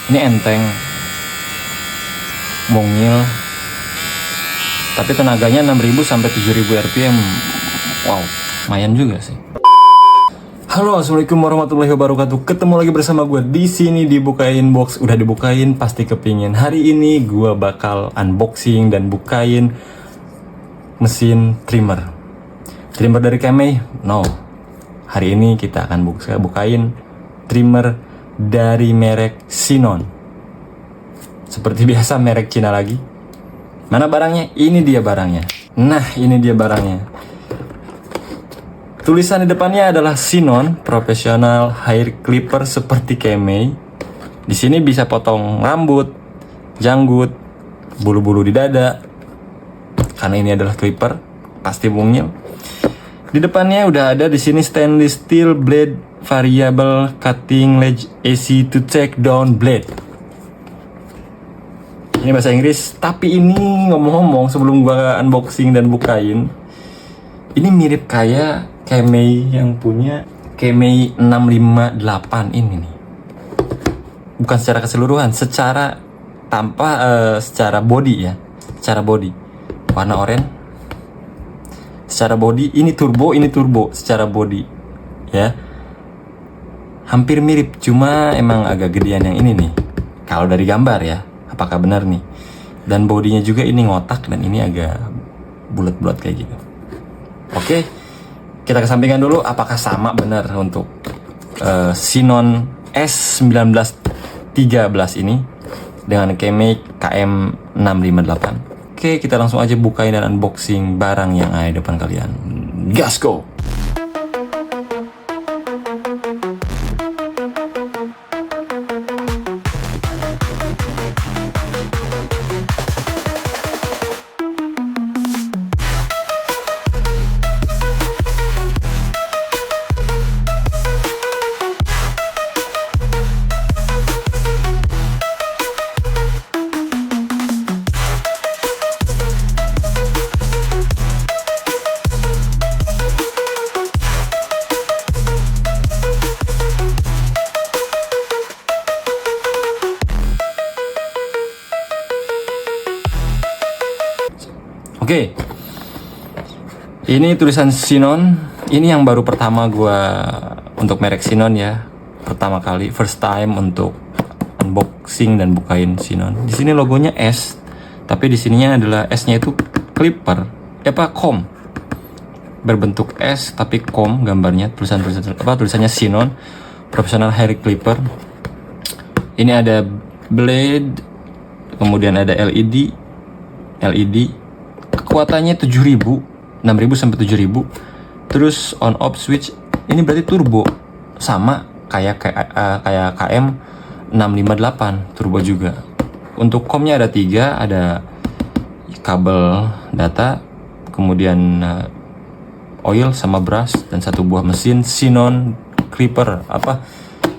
Ini enteng, mungil, tapi tenaganya 6.000 sampai 7.000 rpm. Wow, lumayan juga sih. Halo, assalamualaikum warahmatullahi wabarakatuh. Ketemu lagi bersama gue di sini di Bukain Box. Udah dibukain, pasti kepingin. Hari ini gue bakal unboxing dan bukain mesin trimmer. Trimmer dari Kemei? No. Hari ini kita akan bukain trimmer dari merek Sinon. Seperti biasa, merek Cina lagi. Mana barangnya? Ini dia barangnya. Nah, ini dia barangnya. Tulisan di depannya adalah Sinon Professional Hair Clipper seperti Kemei. Di sini bisa potong rambut, janggut, bulu-bulu di dada. Karena ini adalah clipper, pasti mungil. Di depannya udah ada di sini stainless steel blade variable cutting edge easy to take down blade. Ini bahasa Inggris, tapi ini ngomong-ngomong sebelum gua unboxing dan bukain, ini mirip kayak Kemei yang punya Kemei 658 ini nih. Bukan secara keseluruhan, secara secara body ya, secara body. Warna oranye. Secara body ini turbo secara body ya. Hampir mirip, cuma emang agak gedean yang ini nih. Kalau dari gambar ya, apakah benar nih? Dan bodinya juga ini ngotak dan ini agak bulat-bulat kayak gitu. Oke. Kita kesampingkan dulu, apakah sama benar untuk Sinon S1913 ini dengan Kemei KM658. Oke, kita langsung aja bukain dan unboxing barang yang ada di depan kalian. Gas go! Oke, ini tulisan Sinon. Ini yang baru pertama gue untuk merek Sinon ya. Pertama kali, first time untuk unboxing dan bukain Sinon. Di sini logonya S, tapi di sininya adalah S-nya itu clipper, com. Berbentuk S tapi com gambarnya, tulisannya Sinon Professional Hair Clipper. Ini ada blade, kemudian ada LED. Kekuatannya 7.000, 6.000 sampai 7.000. Terus on off switch, ini berarti turbo, sama kayak KM 658 turbo juga. Untuk comnya ada 3, ada kabel data, kemudian oil sama brush, dan satu buah mesin Sinon clipper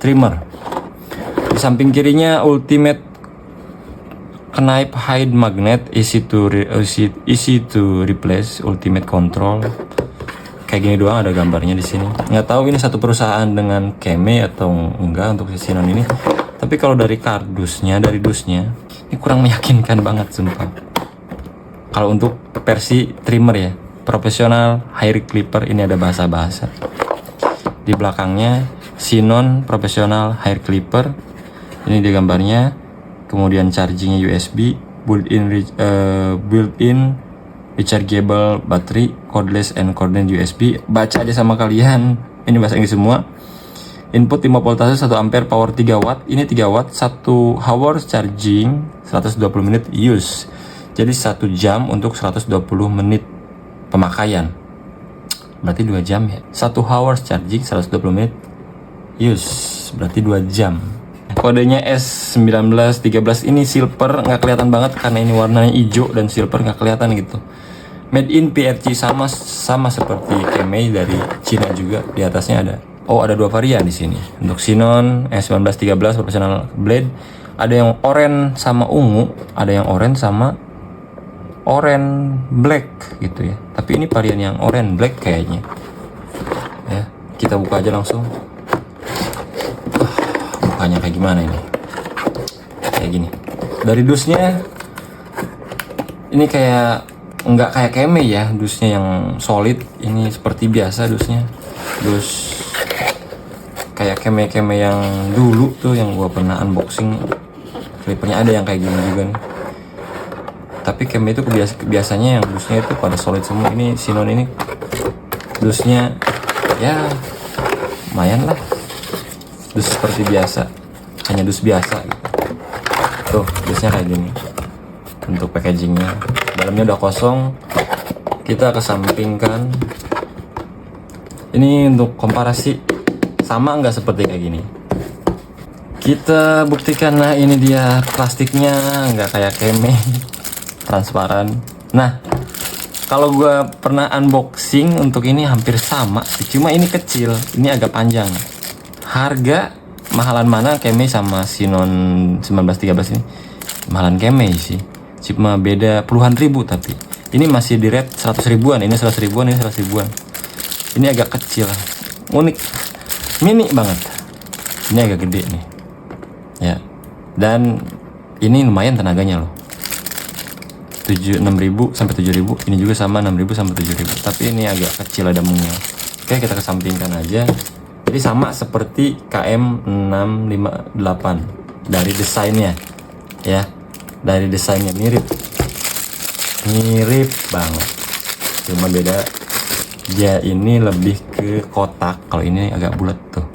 trimmer. Di samping kirinya ultimate knife hide magnet, easy to replace, ultimate control. Kayak gini doang ada gambarnya di sini. Nggak tahu ini satu perusahaan dengan Kemei atau enggak untuk Sinon ini. Tapi kalau dari dusnya, ini kurang meyakinkan banget sumpah. Kalau untuk versi trimmer ya, profesional hair clipper, ini ada bahasa-bahasa. Di belakangnya Sinon professional hair clipper. Ini dia gambarnya. Kemudian chargingnya USB, built-in rechargeable battery, cordless and cordless USB. Baca aja sama kalian, ini bahasa Inggris semua. Input 5 voltase 1 ampere, power 3 watt. Ini 3 watt, 1 hours charging, 120 menit use. Jadi 1 jam untuk 120 menit pemakaian. Berarti 2 jam ya. 1 hours charging, 120 menit use. Berarti 2 jam. Kodenya S1913 ini silver, nggak kelihatan banget karena ini warnanya hijau dan silver nggak kelihatan gitu. Made in PRC, sama seperti Kemei dari Cina juga. Di atasnya ada. Oh, ada 2 varian di sini. Untuk Sinon S1913 professional blade, ada yang oranye sama ungu, ada yang oranye sama oranye black gitu ya. Tapi ini varian yang oranye black kayaknya. Ya, kita buka aja langsung. Bukanya kayak gimana ini? kayak gini. Dari dusnya ini kayak nggak kayak Keme ya, dusnya yang solid. Ini seperti biasa dusnya, dus kayak Keme yang dulu tuh yang gua pernah unboxing. Clippernya ada yang kayak gini juga nih. Tapi Keme itu biasanya yang dusnya itu pada solid semua. Ini Sinon ini dusnya ya lumayan lah, dus seperti biasa, hanya dus biasa gitu. Tuh dusnya kayak gini untuk packagingnya. Dalamnya udah kosong. Kita kesampingkan. Ini untuk komparasi sama nggak seperti kayak gini. Kita buktikan. Nah ini dia plastiknya, nggak kayak Keme, transparan. Nah kalau gue pernah unboxing untuk ini hampir sama sih, cuma ini kecil, ini agak panjang. Harga mahalan mana Keme sama Sinon 1913 ini? Mahalan Keme sih, cuma beda puluhan ribu. Tapi ini masih di rate 100 ribuan, ini 100 ribuan, ini 100 ribuan. Ini agak kecil, unik, mini banget. Ini agak gede nih ya, dan ini lumayan tenaganya loh, 6.000 sampai 7.000. Ini juga sama 6.000 sampai 7.000, tapi ini agak kecil, ada mungil. Oke, kita kesampingkan aja. Jadi sama seperti KM658 dari desainnya ya, dari desainnya mirip banget, cuma beda dia ini lebih ke kotak, kalau ini agak bulat tuh.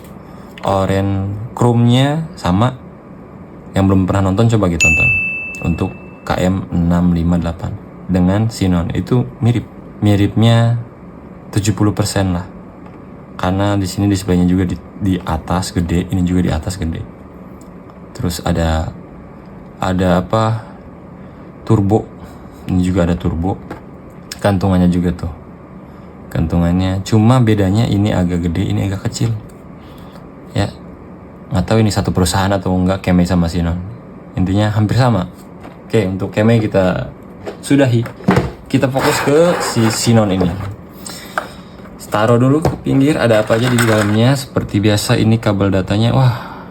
Orange chrome-nya sama. Yang belum pernah nonton coba gitu tonton. Untuk KM658 dengan Sinon itu miripnya 70% lah, karena di sini displaynya juga di atas gede, ini juga di atas gede. Terus ada apa, turbo, ini juga ada turbo. Gantungannya juga tuh, gantungannya, cuma bedanya ini agak gede, ini agak kecil ya. Nggak tahu ini satu perusahaan atau enggak, Keme sama Sinon. Intinya hampir sama. Oke, untuk Keme kita sudahi. Kita fokus ke si Sinon ini. Taruh dulu ke pinggir. Ada apa aja di dalamnya? Seperti biasa ini kabel datanya. Wah,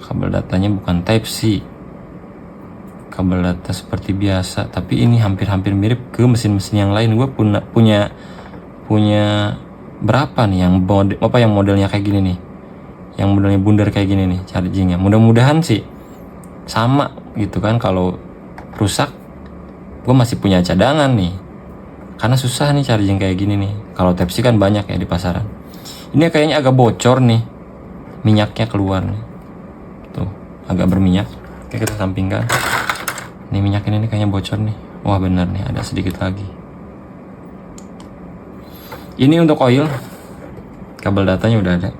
kabel datanya bukan Type C. Kabel data seperti biasa. Tapi ini hampir-hampir mirip ke mesin-mesin yang lain. Gue punya berapa nih yang modelnya kayak gini nih, yang modelnya bundar kayak gini nih chargingnya. Mudah-mudahan sih sama gitu kan. Kalau rusak gue masih punya cadangan nih, karena susah nih charging kayak gini nih. Kalau Type C kan banyak ya di pasaran. Ini kayaknya agak bocor nih, minyaknya keluar nih, tuh agak berminyak. Oke, kita sampingkan. Ini minyak ini kayaknya bocor nih. Wah bener nih, ada sedikit lagi. Ini untuk oil, kabel datanya udah ada.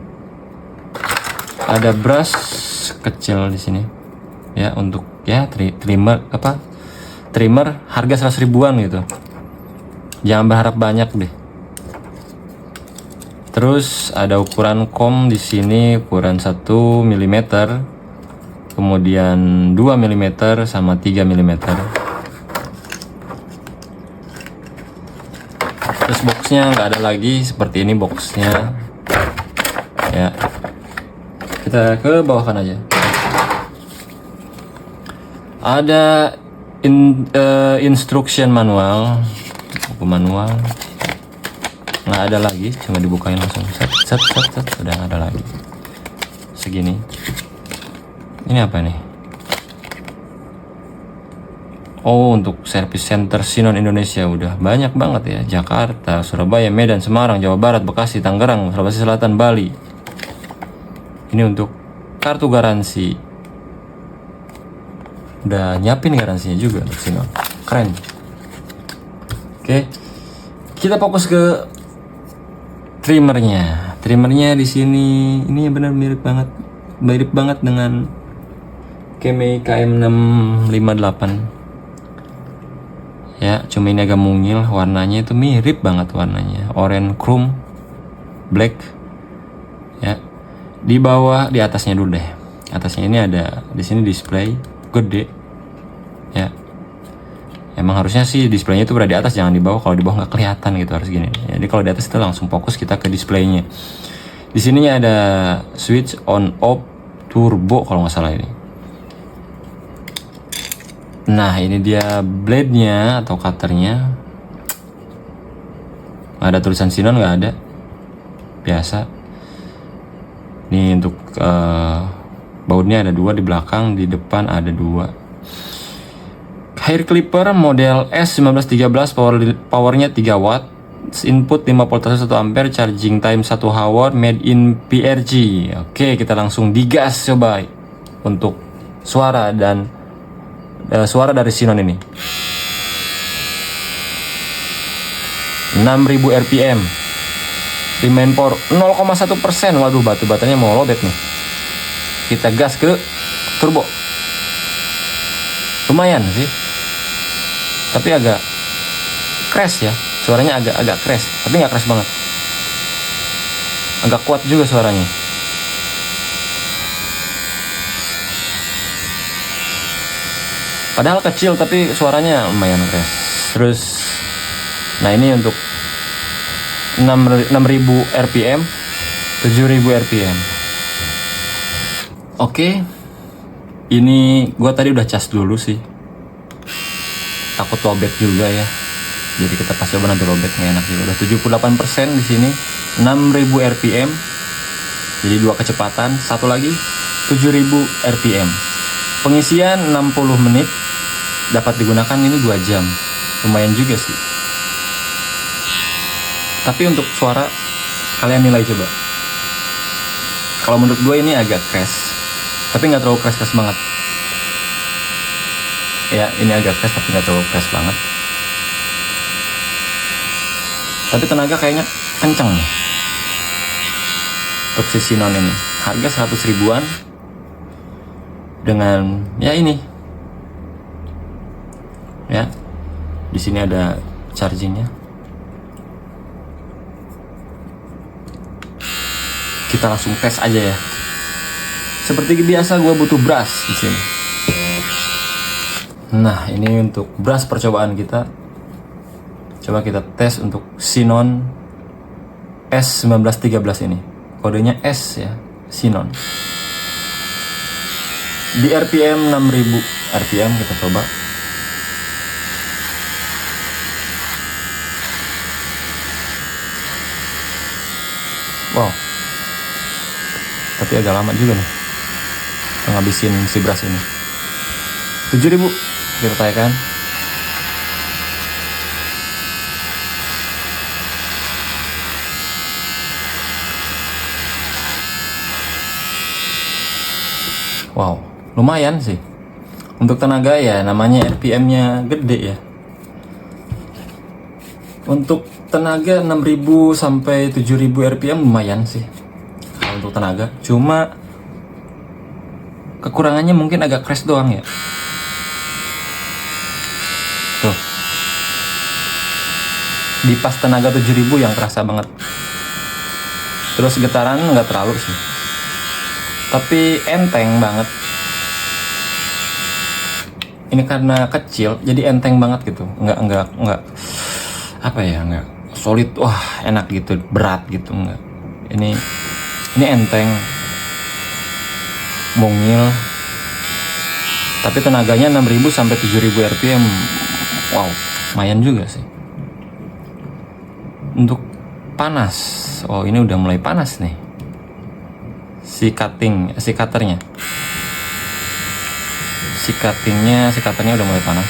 Ada brush kecil di sini ya, untuk ya trimmer harga 100 ribuan gitu. Jangan berharap banyak deh. Terus ada ukuran kom di sini, ukuran 1 mm, kemudian 2 mm sama 3 mm. Terus boxnya nggak ada lagi, seperti ini boxnya ya. Kita ke bawahkan aja. Ada instruction manual, buku manual. Nggak ada lagi, cuma dibukain langsung. Set, udah nggak ada lagi. Segini. Ini apa nih? Oh, untuk service center Sinon Indonesia udah banyak banget ya. Jakarta, Surabaya, Medan, Semarang, Jawa Barat, Bekasi, Tangerang, Sulawesi Selatan, Bali. Ini untuk kartu garansi. Udah nyiapin garansinya juga untuk Sinon. Keren. Oke. Kita fokus ke trimmernya. Trimmernya di sini ini benar mirip banget dengan Keme KM658. Ya, cuma ini agak mungil, warnanya itu mirip banget warnanya. Orange chrome black. Ya. Di bawah, di atasnya dulu deh. Atasnya ini ada di sini display gede. Ya. Emang harusnya sih displaynya itu berada di atas, jangan di bawah. Kalau di bawah nggak kelihatan gitu, harus gini. Jadi kalau di atas itu langsung fokus kita ke displaynya. Di sini ada switch on off turbo kalau nggak salah ini. Nah, ini dia blade-nya atau cutternya. Nggak ada tulisan Sinon, nggak ada. Biasa. Ini untuk bautnya ada 2 di belakang, di depan ada 2. Hair clipper model S1913, powernya 3 watt, input 5 voltase 1 ampere, charging time 1 hour, made in PRG. Oke, kita langsung digas coba untuk suara dan suara dari Sinon ini. 6000 rpm, remain power 0,1%. Waduh, batu-batanya mau lobet nih. Kita gas ke turbo. Lumayan sih, tapi agak crash ya, suaranya agak crash, tapi nggak crash banget, agak kuat juga suaranya. Padahal kecil tapi suaranya lumayan crash. Terus, nah ini untuk 6000 rpm, 7000 rpm. Oke, ini gua tadi udah cas dulu sih, takut lobet juga ya, jadi kita pas coba nanti lobet nggak enak juga. Udah 78% di sini, 6000 rpm, jadi 2 kecepatan. Satu lagi 7000 rpm, pengisian 60 menit, dapat digunakan ini 2 jam, lumayan juga sih. Tapi untuk suara kalian nilai coba. Kalau menurut gue ini agak crash, tapi nggak terlalu crash banget. Ya, ini agak crash tapi nggak terlalu crash banget. Tapi tenaga kayaknya kenceng nih. Untuk si Sinon ini, harga 100 ribuan dengan ya ini. Ya, di sini ada chargingnya. Kita langsung tes aja ya. Seperti biasa gue butuh brush di sini. Nah, ini untuk brush percobaan kita. Coba kita tes untuk Sinon S1913 ini. Kodenya S ya, Sinon. Di RPM 6000 RPM kita coba. Wow. Tapi agak lama juga nih ngabisin si brush ini. 7000 kita tayangkan. Wow, lumayan sih. Untuk tenaga ya, namanya RPM-nya gede ya. Untuk tenaga 6000 sampai 7000 RPM lumayan sih. Kalau untuk tenaga, cuma kekurangannya mungkin agak crash doang ya. Tuh. Di pas tenaga 7000 yang kerasa banget. Terus getaran nggak terlalu sih. Tapi enteng banget. Ini karena kecil jadi enteng banget gitu. Enggak apa ya, enggak solid wah enak gitu, berat gitu enggak. Ini enteng. Mungil, tapi tenaganya 6000 sampai 7000 rpm. Wow, lumayan juga sih. Untuk panas, oh ini udah mulai panas nih si cutternya udah mulai panas.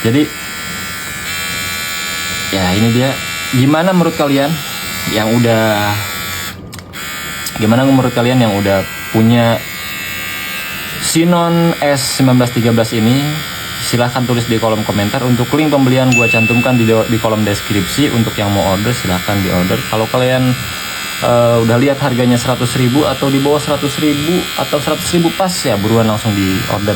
Jadi ya ini dia. Gimana menurut kalian yang udah punya Sinon S1913 ini? Silahkan tulis di kolom komentar. Untuk link pembelian gua cantumkan di kolom deskripsi. Untuk yang mau order silahkan di order. Kalau kalian udah lihat harganya 100.000 atau di bawah 100.000 atau 100.000 pas ya buruan langsung di order,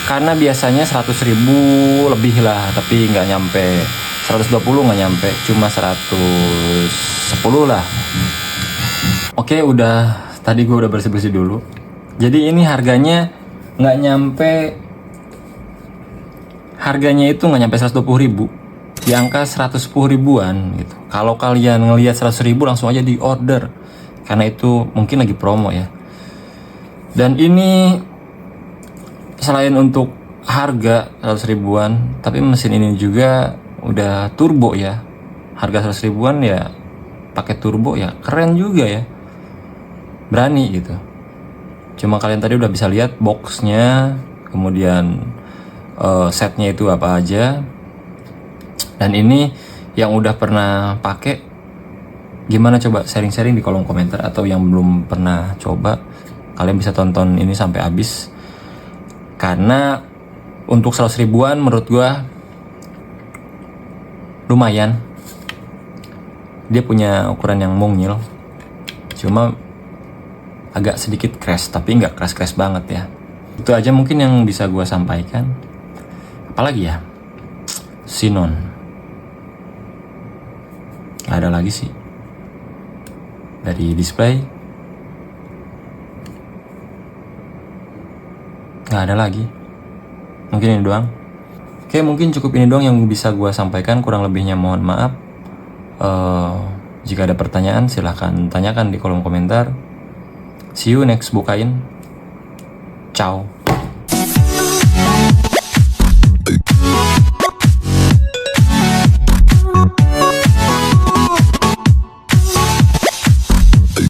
karena biasanya 100.000 lebih lah, tapi nggak nyampe 120, nggak nyampe, cuma 110 lah. Oke, udah tadi gue udah bersih-bersih dulu. Jadi ini harganya nggak nyampe, harganya itu nggak nyampe 120.000, di angka 110 ribuan gitu. Kalau kalian ngelihat 100.000 langsung aja di order, karena itu mungkin lagi promo ya. Dan ini selain untuk harga 100 ribuan, tapi mesin ini juga udah turbo ya. Harga 100 ribuan ya pakai turbo ya keren juga ya, berani gitu. Cuma kalian tadi udah bisa lihat boxnya, kemudian setnya itu apa aja. Dan ini yang udah pernah pakai, gimana coba sharing-sharing di kolom komentar. Atau yang belum pernah coba, kalian bisa tonton ini sampai habis. Karena untuk 100 ribuan menurut gua lumayan. Dia punya ukuran yang mungil, cuma agak sedikit crash, tapi nggak crash banget ya. Itu aja mungkin yang bisa gua sampaikan. Apalagi ya, Xenon nggak ada lagi sih. Dari display nggak ada lagi, mungkin ini doang. Oke, mungkin cukup ini doang yang bisa gua sampaikan. Kurang lebihnya mohon maaf. Jika ada pertanyaan silahkan tanyakan di kolom komentar. See you next bukain. Ciao.